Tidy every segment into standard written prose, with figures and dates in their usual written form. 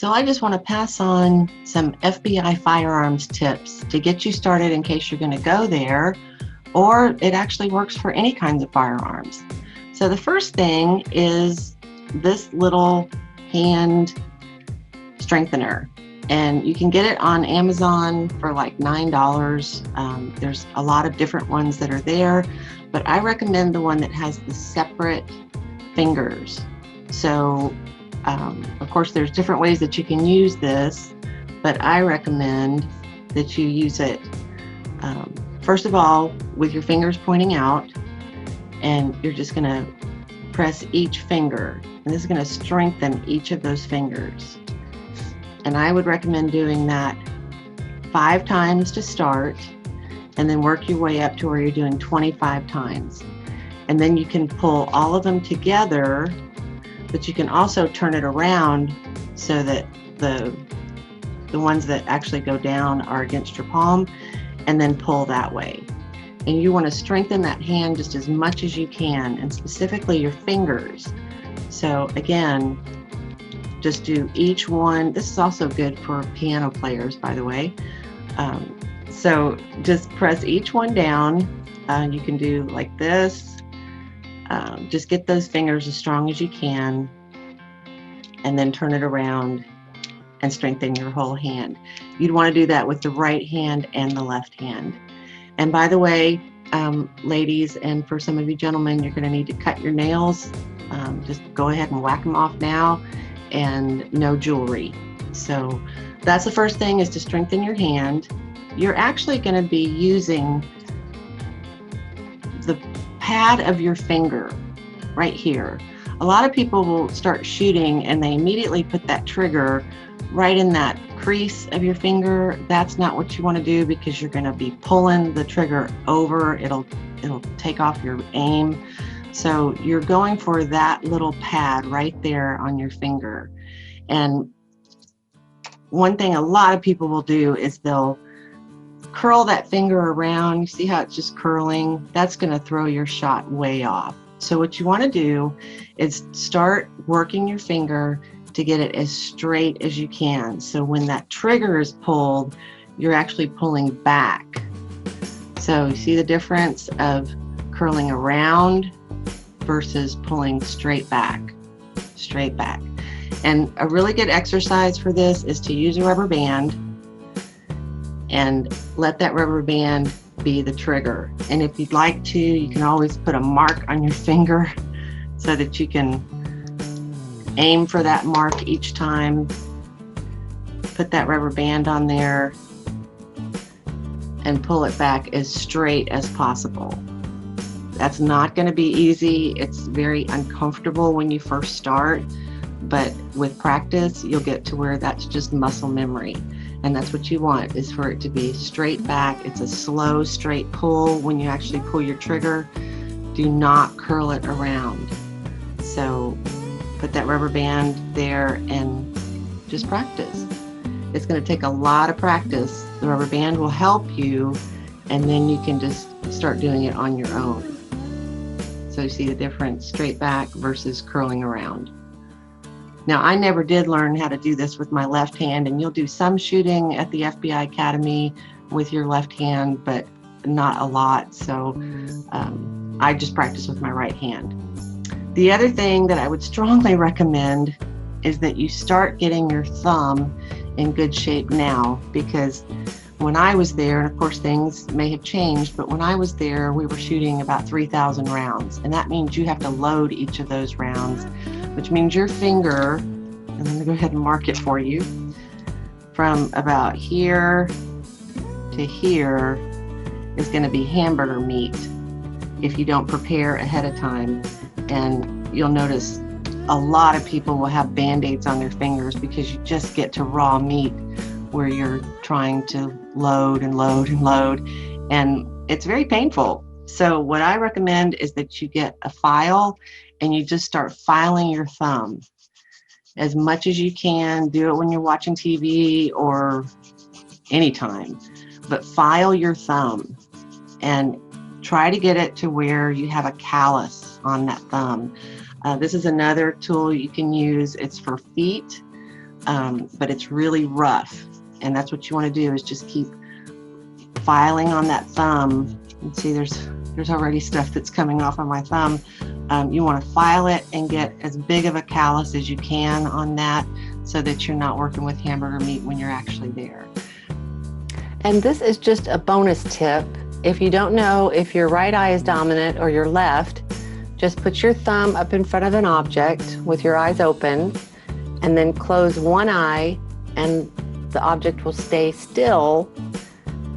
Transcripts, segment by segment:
So I just want to pass on some FBI firearms tips to get you started in case you're going to go there, or it actually works for any kinds of firearms. So the first thing is this little hand strengthener, and you can get it on Amazon for like $9. There's a lot of different ones that are there, but I recommend the one that has the separate fingers. So of course, there's different ways that you can use this, but I recommend that you use it first of all with your fingers pointing out, and you're just going to press each finger, and this is going to strengthen each of those fingers. And I would recommend doing that 5 times to start, and then work your way up to where you're doing 25 times. And then you can pull all of them together, but you can also turn it around so that the ones that actually go down are against your palm, and then pull that way. And you want to strengthen that hand just as much as you can, and specifically your fingers. So again, just do each one. This is also good for piano players, by the way. So just press each one down. You can do like this. Just get those fingers as strong as you can, and then turn it around and strengthen your whole hand. You'd want to do that with the right hand and the left hand. And by the way, ladies, and for some of you gentlemen, you're going to need to cut your nails. Just go ahead and whack them off now, and no jewelry. So that's the first thing, is to strengthen your hand. You're actually going to be using the pad of your finger right here. A lot of people will start shooting and they immediately put that trigger right in that crease of your finger. That's not what you want to do, because you're going to be pulling the trigger over. It'll take off your aim. So you're going for that little pad right there on your finger. And one thing a lot of people will do is they'll curl that finger around. You see how it's just curling? That's going to throw your shot way off. So what you want to do is start working your finger to get it as straight as you can. So when that trigger is pulled, you're actually pulling back. So you see the difference of curling around versus pulling straight back, straight back. And a really good exercise for this is to use a rubber band and let that rubber band be the trigger. And if you'd like to, you can always put a mark on your finger so that you can aim for that mark each time. Put that rubber band on there and pull it back as straight as possible. That's not going to be easy. It's very uncomfortable when you first start, but with practice, you'll get to where that's just muscle memory. And that's what you want, is for it to be straight back. It's a slow, straight pull when you actually pull your trigger. Do not curl it around. So put that rubber band there and just practice. It's going to take a lot of practice. The rubber band will help you, and then you can just start doing it on your own. So you see the difference, straight back versus curling around. Now, I never did learn how to do this with my left hand, and you'll do some shooting at the FBI Academy with your left hand, but not a lot. So I just practice with my right hand. The other thing that I would strongly recommend is that you start getting your thumb in good shape now, because when I was there, and of course things may have changed, but when I was there, we were shooting about 3,000 rounds. And that means you have to load each of those rounds, which means your finger, and I'm going to go ahead and mark it for you, from about here to here is going to be hamburger meat if you don't prepare ahead of time. And you'll notice a lot of people will have band-aids on their fingers because you just get to raw meat where you're trying to load and load and load, and it's very painful. So what I recommend is that you get a file and you just start filing your thumb as much as you can. Do it when you're watching TV or anytime, but file your thumb and try to get it to where you have a callus on that thumb. This is another tool you can use. It's for feet. but it's really rough. And that's what you want to do, is just keep filing on that thumb. And see, there's already stuff that's coming off on my thumb. You want to file it and get as big of a callus as you can on that, so that you're not working with hamburger meat when you're actually there. And this is just a bonus tip. If you don't know if your right eye is dominant or your left, just put your thumb up in front of an object with your eyes open, and then close one eye and the object will stay still,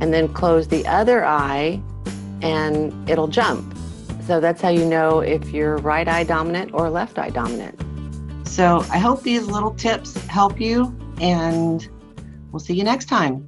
and then close the other eye and it'll jump. So that's how you know if you're right eye dominant or left eye dominant. So I hope these little tips help you, and we'll see you next time.